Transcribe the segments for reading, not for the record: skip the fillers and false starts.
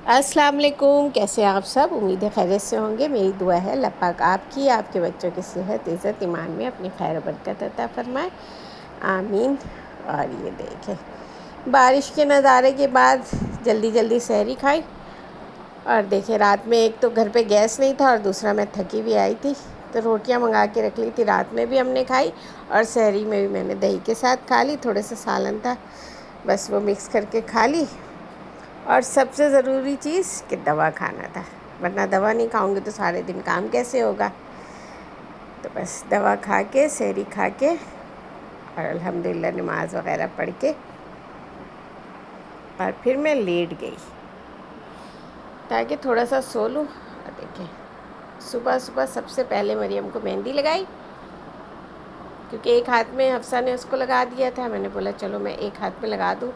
अस्सलाम वालेकुम। कैसे हैं आप सब? उम्मीद है खैरियत से होंगे। मेरी दुआ है अल्लाह पाक आपकी, आपके बच्चों की सेहत, इज़्ज़त, ईमान में अपनी खैर और बरकत अता फरमाए। आमीन। और ये देखें, बारिश के नज़ारे के बाद जल्दी जल्दी सहरी खाई। और देखें, रात में एक तो घर पे गैस नहीं था और दूसरा मैं थकी भी आई थी, तो रोटियां मंगा के रख ली थी। रात में भी हमने खाई और सहरी में भी मैंने दही के साथ खा ली। थोड़े सा सालन था, बस वो मिक्स करके खा ली। और सबसे ज़रूरी चीज़ कि दवा खाना था, वरना दवा नहीं खाऊंगी तो सारे दिन काम कैसे होगा। तो बस दवा खा के, सहरी खा के और अल्हम्दुलिल्लाह नमाज वगैरह पढ़ के और फिर मैं लेट गई ताकि थोड़ा सा सो लूँ। और देखें, सुबह सुबह सबसे पहले मरियम को मेहंदी लगाई, क्योंकि एक हाथ में हफ्सा ने उसको लगा दिया था। मैंने बोला चलो मैं एक हाथ में लगा दूँ,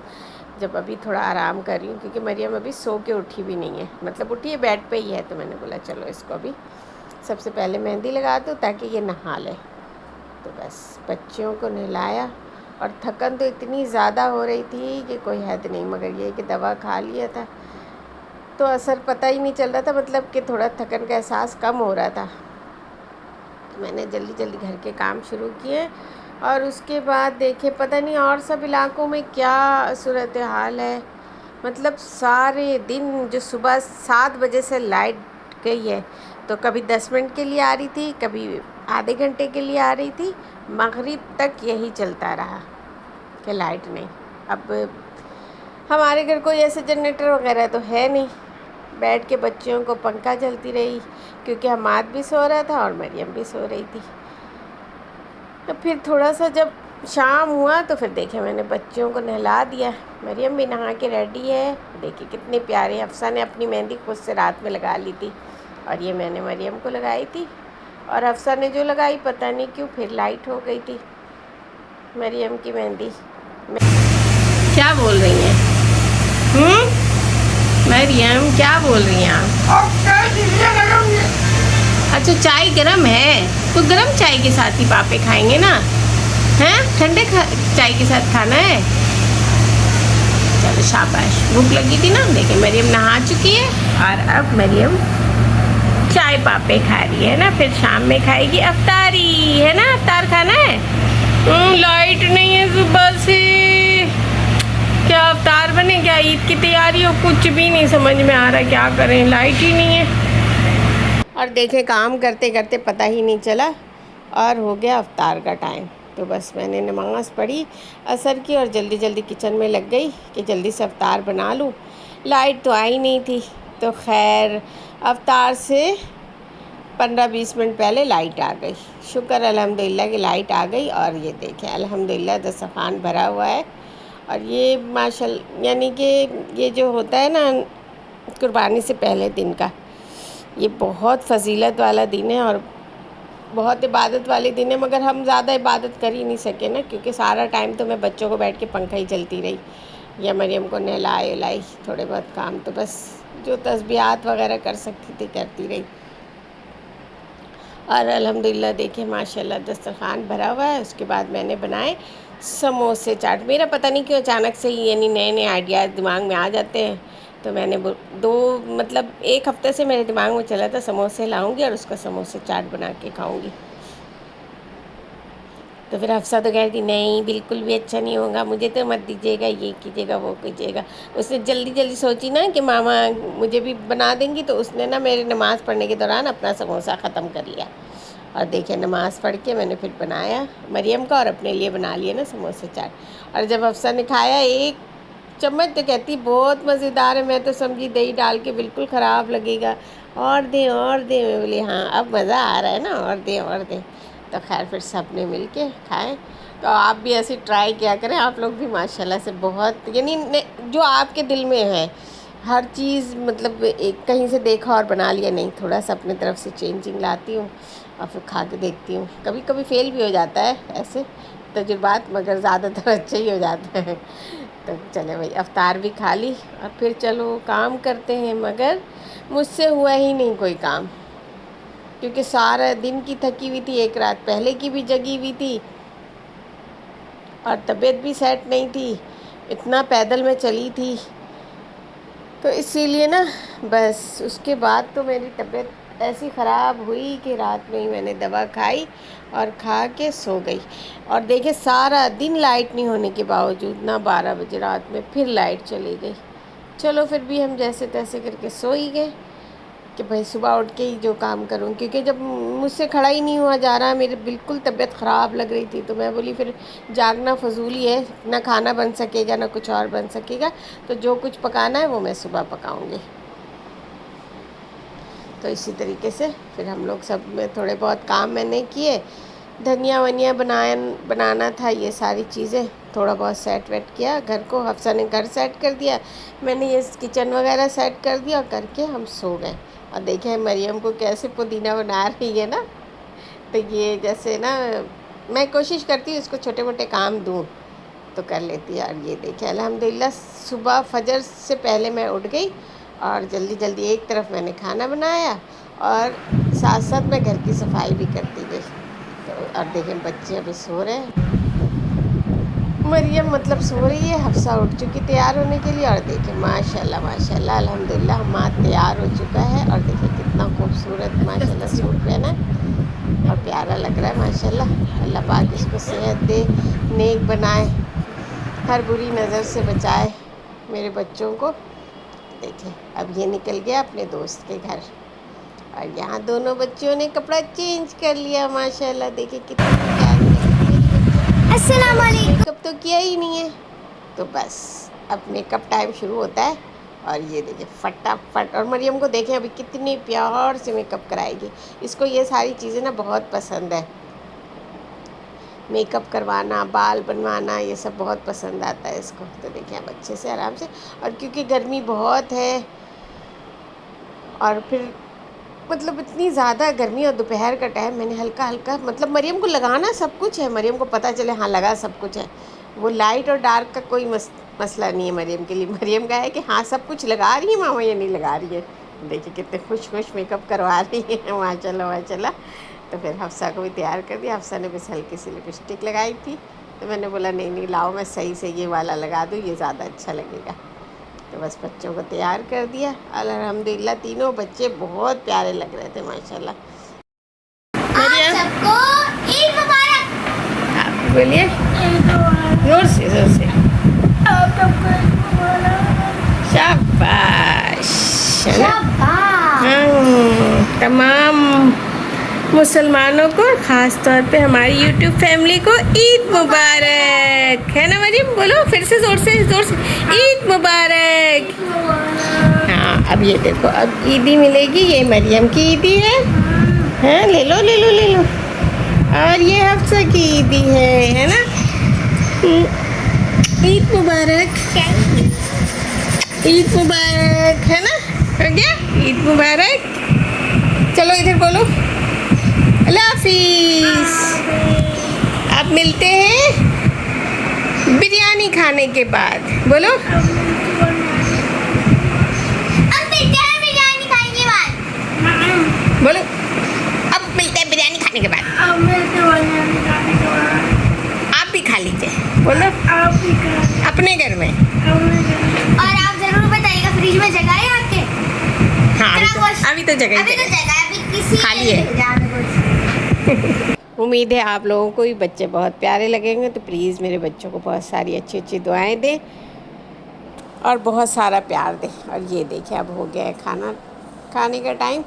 जब अभी थोड़ा आराम कर रही हूँ, क्योंकि मरियम अभी सो के उठी भी नहीं है, मतलब उठी है बेड पे ही है। तो मैंने बोला चलो इसको अभी सबसे पहले मेहंदी लगा दूँ ताकि ये नहा ले। तो बस बच्चियों को नहलाया और थकन तो इतनी ज़्यादा हो रही थी कि कोई हद नहीं, मगर ये कि दवा खा लिया था तो असर पता ही नहीं चल रहा था, मतलब कि थोड़ा थकन का एहसास कम हो रहा था। तो मैंने जल्दी जल्दी घर के काम शुरू किए और उसके बाद देखे, पता नहीं और सब इलाकों में क्या सूरत हाल है। मतलब सारे दिन जो सुबह 7 बजे से लाइट गई है, तो कभी 10 मिनट के लिए आ रही थी, कभी आधे घंटे के लिए आ रही थी, मगरिब तक यही चलता रहा कि लाइट नहीं। अब हमारे घर कोई ऐसे जनरेटर वगैरह तो है नहीं, बैठ के बच्चियों को पंखा चलती रही, क्योंकि हमाद भी सो रहा था और मरियम भी सो रही थी। तो फिर थोड़ा सा जब शाम हुआ तो फिर देखे, मैंने बच्चियों को नहला दिया। मरियम भी नहा के रेडी है। देखिए कितने प्यारे। हफ्सा ने अपनी मेहंदी खुद से रात में लगा ली थी और ये मैंने मरियम को लगाई थी। और हफ्सा ने जो लगाई पता नहीं क्यों फिर लाइट हो गई थी मरियम की मेहंदी। क्या बोल रही हैं? मरियम क्या बोल रही हैं आप? अच्छा, चाय गरम है तो गरम चाय के साथ ही पापे खाएंगे ना, हैं? ठंडे चाय के साथ खाना है। चलो शाबाश। भूख लगी थी ना। देखिए मरियम नहा चुकी है और अब मरियम चाय पापे खा रही है ना, फिर शाम में खाएगी अफ्तारी, है ना? अफ्तार खाना है। लाइट नहीं है सुबह से, क्या अफ्तार बने, क्या ईद की तैयारी हो? कुछ भी नहीं समझ में आ रहा क्या करें, लाइट ही नहीं है। और देखें, काम करते करते पता ही नहीं चला और हो गया अफ्तार का टाइम। तो बस मैंने नमाज़ पढ़ी असर की और जल्दी जल्दी किचन में लग गई कि जल्दी से अफ्तार बना लूँ। लाइट तो आई नहीं थी, तो खैर अफ्तार से 15-20 मिनट पहले लाइट आ गई। शुक्र अल्हम्दुलिल्लाह कि लाइट आ गई। और ये देखें अल्हम्दुलिल्लाह दस्तरखान भरा हुआ है। और ये माशाल्लाह, यानी कि ये जो होता है ना कुर्बानी से पहले दिन का, ये बहुत फजीलत वाला दिन है और बहुत इबादत वाले दिन है। मगर हम ज़्यादा इबादत कर ही नहीं सके ना, क्योंकि सारा टाइम तो मैं बच्चों को बैठ के पंखा ही चलती रही या मरियम को नहलाई उलाई, थोड़े बहुत काम तो बस जो तस्बीहात वगैरह कर सकती थी करती रही। और अल्हम्दुलिल्लाह देखिए माशाल्लाह दस्तरखान भरा हुआ है। उसके बाद मैंने बनाए समोसे चाट। मेरा पता नहीं क्यों अचानक से ही यानी नए नए आइडियाज़ दिमाग में आ जाते हैं। तो मैंने दो मतलब एक हफ़्ते से मेरे दिमाग में चला था समोसे लाऊंगी और उसका समोसे चाट बना के खाऊंगी। तो फिर हफ्सा तो कह रही थी नहीं बिल्कुल भी अच्छा नहीं होगा, मुझे तो मत दीजिएगा, ये कीजिएगा वो कीजिएगा। उसने जल्दी जल्दी सोची ना कि मामा मुझे भी बना देंगी, तो उसने ना मेरे नमाज़ पढ़ने के दौरान अपना समोसा ख़त्म कर लिया। और देखिए नमाज़ पढ़ के मैंने फिर बनाया मरियम का और अपने लिए बना लिया ना समोसे चाट। और जब हफ्सा ने खाया एक चम्मच तो कहती बहुत मज़ेदार है। मैं तो समझी दही डाल के बिल्कुल ख़राब लगेगा, और दें और दें। मैं बोली हाँ अब मज़ा आ रहा है ना, और दें और दें। तो खैर फिर सब ने मिल के खाएँ। तो आप भी ऐसे ट्राई किया करें, आप लोग भी माशाल्लाह से बहुत, यानी जो आपके दिल में है हर चीज़, मतलब एक कहीं से देखा और बना लिया नहीं, थोड़ा सा अपनी तरफ से चेंजिंग लाती हूँ और फिर खा के देखती हूँ। कभी कभी फेल भी हो जाता है ऐसे तजुर्बात, मगर ज़्यादातर अच्छा ही हो जाता है। तो चले भाई अफ्तार भी खा ली और फिर चलो काम करते हैं। मगर मुझसे हुआ ही नहीं कोई काम, क्योंकि सारा दिन की थकी हुई थी, एक रात पहले की भी जगी हुई थी और तबीयत भी सेट नहीं थी। इतना पैदल में चली थी तो इसीलिए ना बस उसके बाद तो मेरी तबीयत ऐसी ख़राब हुई कि रात में ही मैंने दवा खाई और खा के सो गई। और देखिए सारा दिन लाइट नहीं होने के बावजूद ना 12 बजे रात में फिर लाइट चली गई। चलो फिर भी हम जैसे तैसे करके सो ही गए कि भाई सुबह उठ के ही जो काम करूँ, क्योंकि जब मुझसे खड़ा ही नहीं हुआ जा रहा, मेरी बिल्कुल तबीयत ख़राब लग रही थी, तो मैं बोली फिर जागना फजूल ही है, ना खाना बन सकेगा ना कुछ और बन सकेगा, तो जो कुछ पकाना है वो मैं सुबह पकाऊँगी। तो इसी तरीके से फिर हम लोग सब में थोड़े बहुत काम मैंने किए, धनिया वनिया बनाना था, ये सारी चीज़ें थोड़ा बहुत सेट वेट किया घर को। हफ्सा ने घर सेट कर दिया, मैंने ये किचन वगैरह सेट कर दिया, और करके हम सो गए। और देखें मरियम को कैसे पुदीना बना रही है ना, तो ये जैसे ना मैं कोशिश करती हूँ इसको छोटे मोटे काम दूँ तो कर लेती है। और ये देखें अल्हम्दुलिल्लाह सुबह फजर से पहले मैं उठ गई और जल्दी जल्दी एक तरफ मैंने खाना बनाया और साथ साथ मैं घर की सफाई भी करती गई। तो और देखें बच्चे अभी सो रहे हैं, मरियम मतलब सो रही है, हफ्सा उठ चुकी तैयार होने के लिए। और देखें माशाल्लाह माशाल्लाह अल्हम्दुलिल्लाह हमारा तैयार हो चुका है। और देखें कितना खूबसूरत माशाल्लाह सूट पहना है और प्यारा लग रहा है माशाल्लाह। अल्लाह पाक इसको सेहत दे, नेक बनाए, हर बुरी नज़र से बचाए मेरे बच्चों को। देखें अब ये निकल गया अपने दोस्त के घर, और यहाँ दोनों बच्चों ने कपड़ा चेंज कर लिया माशाल्लाह। देखिए कितनी प्यारी अस्सलाम वालेकुम। मेकअप तो किया ही नहीं है, तो बस अब मेकअप टाइम शुरू होता है। और ये देखिए फटाफट, और मरियम को देखें अभी कितनी प्यार से मेकअप कराएगी। इसको ये सारी चीज़ें ना बहुत पसंद है, मेकअप करवाना, बाल बनवाना, ये सब बहुत पसंद आता है इसको। तो देखिए अब अच्छे से आराम से, और क्योंकि गर्मी बहुत है और फिर मतलब इतनी ज़्यादा गर्मी और दोपहर का टाइम, मैंने हल्का हल्का मतलब मरियम को लगाना सब कुछ है, मरियम को पता चले हाँ लगा सब कुछ है, वो लाइट और डार्क का कोई मसला नहीं है मरियम के लिए। मरियम का है कि हाँ सब कुछ लगा रही है मामा, ये नहीं लगा रही है। देखिए कितने खुश मेकअप करवा रही है माशाल्लाह माशाल्लाह। तो फिर हफ्सा को भी तैयार कर दिया। हफ्सा ने बस हल्की सी लिपस्टिक लगाई थी, तो मैंने बोला नहीं नहीं लाओ मैं सही से ये वाला लगा दूँ, ये ज़्यादा अच्छा लगेगा। तो बस बच्चों को तैयार कर दिया। अल्हम्दुलिल्लाह तीनों बच्चे बहुत प्यारे लग रहे थे माशाल्लाह। आप सबको ईद मुबारक। आप बोलिए जोर से शाबाश। तमाम मुसलमानों को, ख़ास तौर पे हमारी यूट्यूब फैमिली को ईद मुबारक, है ना मरियम? बोलो फिर से ज़ोर से ईद मुबारक। हाँ अब ये देखो अब ईदी मिलेगी, ये मरियम की ईदी है ले लो ले लो ले लो। और ये हफ्सा की ईदी है ना? ईद मुबारक, ईद मुबारक, है ना? हो गया ईद मुबारक। चलो इधर बोलो अल्लाह हाफिज़। अब मिलते हैं बिरयानी खाने के बाद। बोलो अब मिलते हैं बिरयानी खाने के बाद। बोलो अब मिलते हैं बिरयानी खाने के बाद। अब मिलते हैं बिरयानी खाने के बाद। आप भी खा लीजिए, बोलो आप भी खा अपने घर में। और आप ज़रूर बताइएगा फ्रिज में जगह है आपके? हाँ अभी तो जगह खाली है। उम्मीद है आप लोगों को भी बच्चे बहुत प्यारे लगेंगे, तो प्लीज़ मेरे बच्चों को बहुत सारी अच्छी अच्छी दुआएं दें और बहुत सारा प्यार दें। और ये देखिए अब हो गया है खाना खाने का टाइम,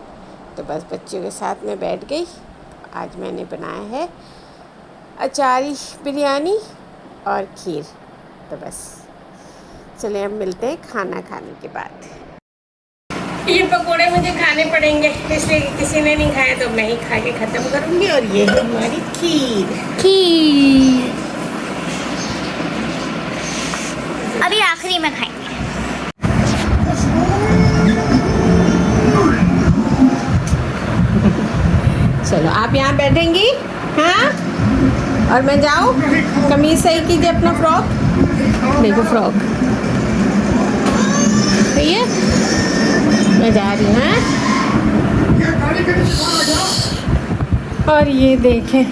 तो बस बच्चों के साथ में बैठ गई। आज मैंने बनाया है अचारी बिरयानी और खीर। तो बस चलिए अब मिलते हैं खाना खाने के बाद। ये पकोड़े मुझे खाने पड़ेंगे, इसलिए किसी ने नहीं खाया तो मैं ही खा के ख़त्म करूँगी। और ये है हमारी खीर अभी आखिरी में खाएंगे। चलो आप यहाँ बैठेंगी, हाँ? और मैं जाऊँ, कमीज़ सही कीजिए अपना फ्रॉक, देखो फ्रॉक सही है, मैं जा रही हूँ। और ये देखें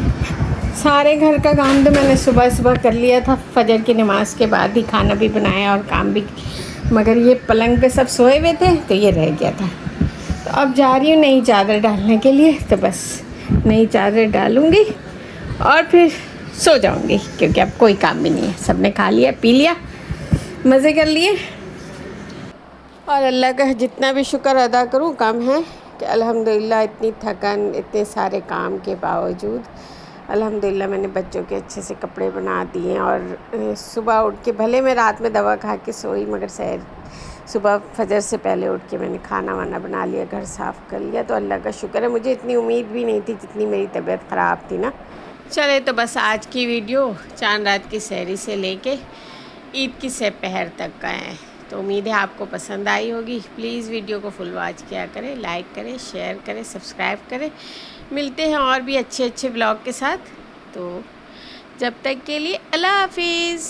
सारे घर का काम तो मैंने सुबह सुबह कर लिया था, फजर की नमाज़ के बाद ही खाना भी बनाया और काम भी मगर ये पलंग पे सब सोए हुए थे तो ये रह गया था। तो अब जा रही हूँ नई चादर डालने के लिए, तो बस नई चादर डालूँगी और फिर सो जाऊँगी, क्योंकि अब कोई काम भी नहीं है। सबने खा लिया पी लिया, मज़े कर लिए। और अल्लाह का जितना भी शुक्र अदा करूँ कम है कि अल्हम्दुलिल्लाह इतनी थकन, इतने सारे काम के बावजूद अल्हम्दुलिल्लाह मैंने बच्चों के अच्छे से कपड़े बना दिए। और सुबह उठ के, भले मैं रात में दवा खा के सोई, मगर सुबह फजर से पहले उठ के मैंने खाना वाना बना लिया, घर साफ़ कर लिया। तो अल्लाह का शुक्र है। मुझे इतनी उम्मीद भी नहीं थी जितनी मेरी तबीयत ख़राब थी ना। चले तो बस आज की वीडियो चांद रात की सहरी से लेके ईद की पहर तक का है। तो उम्मीद है आपको पसंद आई होगी। प्लीज़ वीडियो को फुल वॉच किया करें, लाइक करें, शेयर करें, सब्सक्राइब करें। मिलते हैं और भी अच्छे अच्छे ब्लॉग के साथ। तो जब तक के लिए अल्लाह हाफिज़।